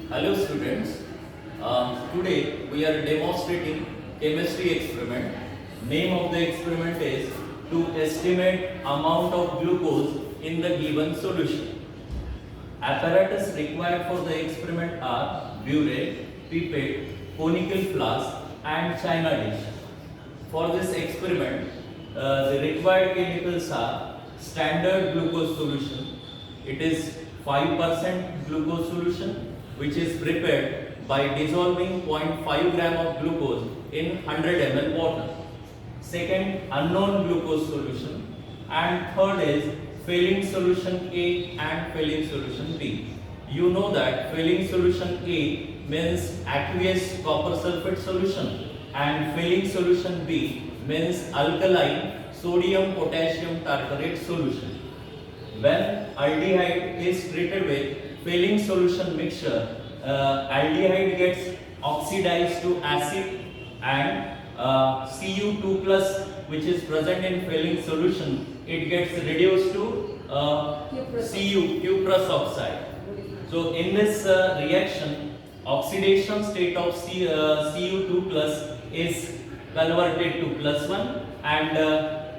Hello students, today we are demonstrating chemistry experiment. Name of the experiment is to estimate amount of glucose in the given solution. Apparatus required for the experiment are burette, pipette, conical flask and china dish. For this experiment, the required chemicals are standard glucose solution. It is 5% glucose solution which is prepared by dissolving 0.5 gram of glucose in 100 ml water. Second, unknown glucose solution. And third is failing solution A and failing solution B. You know that failing solution A means aqueous copper sulfate solution and failing solution B means alkaline sodium potassium tartarate solution. When aldehyde is treated with failing solution mixture, aldehyde gets oxidized to acid and Cu2 plus which is present in failing solution, it gets reduced to cuprous oxide. So in this reaction, oxidation state of Cu2 plus is converted to +1 and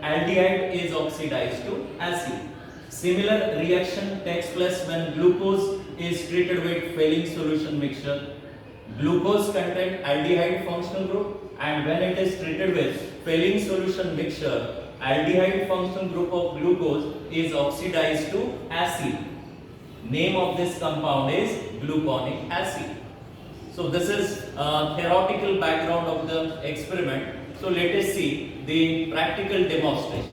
aldehyde is oxidized to acid. Similar reaction takes place when glucose is treated with failing solution mixture. Glucose contains aldehyde functional group and when it is treated with failing solution mixture, aldehyde functional group of glucose is oxidized to acid. Name of this compound is gluconic acid. So this is theoretical background of the experiment. So let us see the practical demonstration.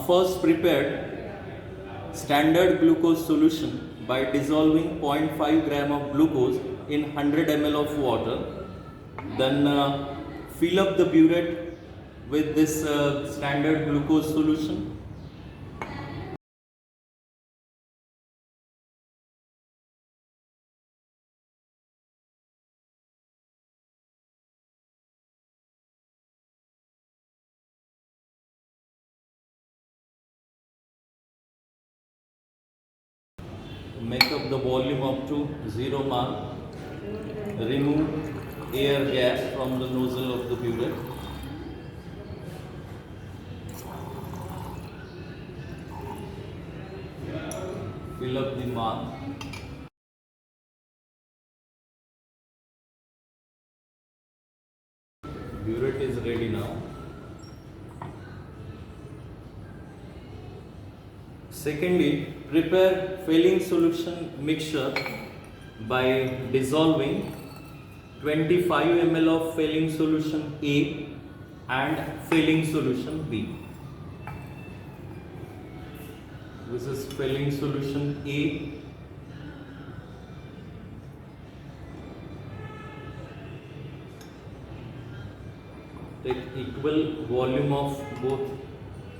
First prepared standard glucose solution by dissolving 0.5 gram of glucose in 100 ml of water. Then fill up the burette with this standard glucose solution. Make up the volume up to 0 mark. Remove air gas from the nozzle of the burette. Fill up the mark. Burette is ready now. Secondly, prepare failing solution mixture by dissolving 25 ml of failing solution A and failing solution B. This is failing solution A. Take equal volume of both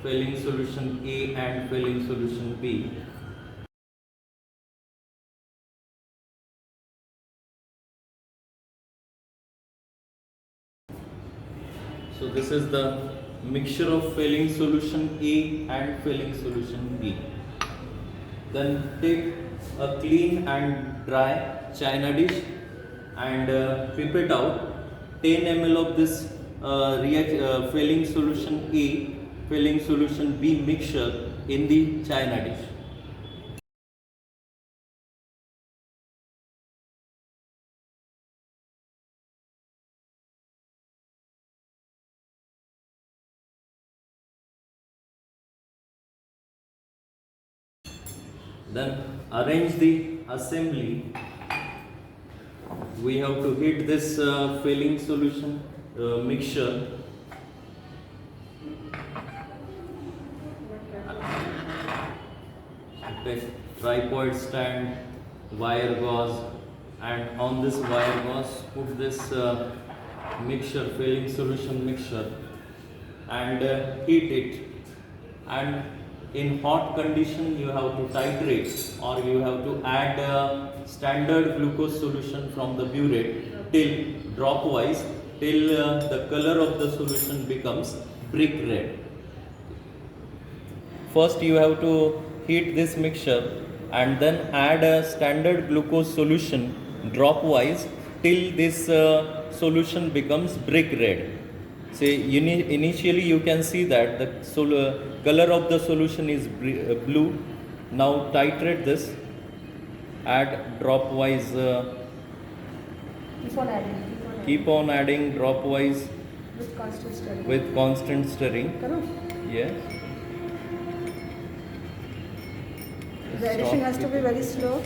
failing solution A and failing solution B. So this is the mixture of failing solution A and failing solution B. Then take a clean and dry china dish and pipette out 10 ml of this failing solution A, failing solution B mixture in the china dish. Then arrange the assembly. We have to heat this failing solution mixture. Take tripod stand, wire gauze, and on this wire gauze put this mixture, failing solution mixture, and heat it. And in hot condition you have to titrate or you have to add standard glucose solution from the burette till dropwise till the color of the solution becomes brick red. First you have to heat this mixture and then add a standard glucose solution drop wise till this solution becomes brick red. Say initially you can see that the color of the solution is blue. Now titrate this, add drop wise, keep on adding drop wise with constant stirring. Yes. The addition has to be very slow.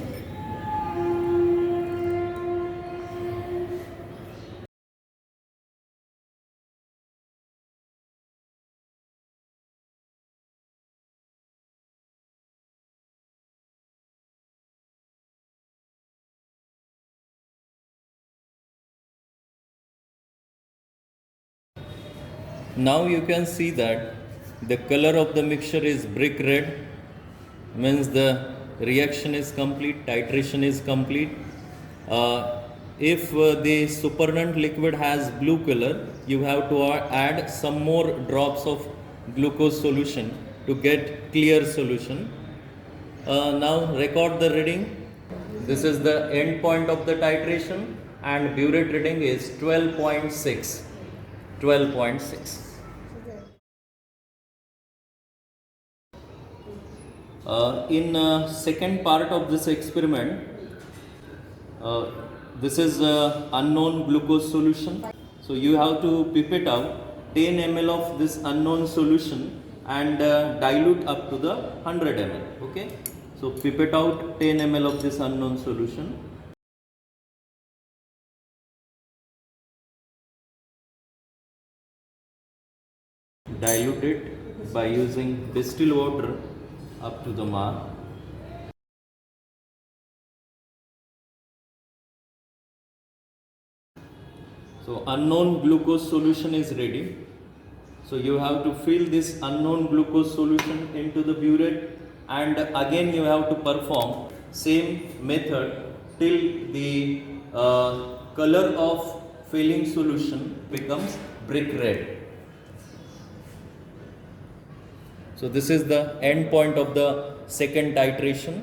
Now you can see that the color of the mixture is brick red, means the reaction is complete, titration is complete. If the supernatant liquid has blue color, you have to add some more drops of glucose solution to get clear solution. Now record the reading. This is the end point of the titration and burette reading is 12.6. 12.6. In second part of this experiment, this is unknown glucose solution. So you have to pipette out 10 ml of this unknown solution and dilute up to the 100 ml. Okay. So pipette out 10 ml of this unknown solution. Dilute it by using distilled water up to the mark. So unknown glucose solution is ready. So you have to fill this unknown glucose solution into the burette and again you have to perform same method till the color of filling solution becomes brick red. So this is the end point of the second titration.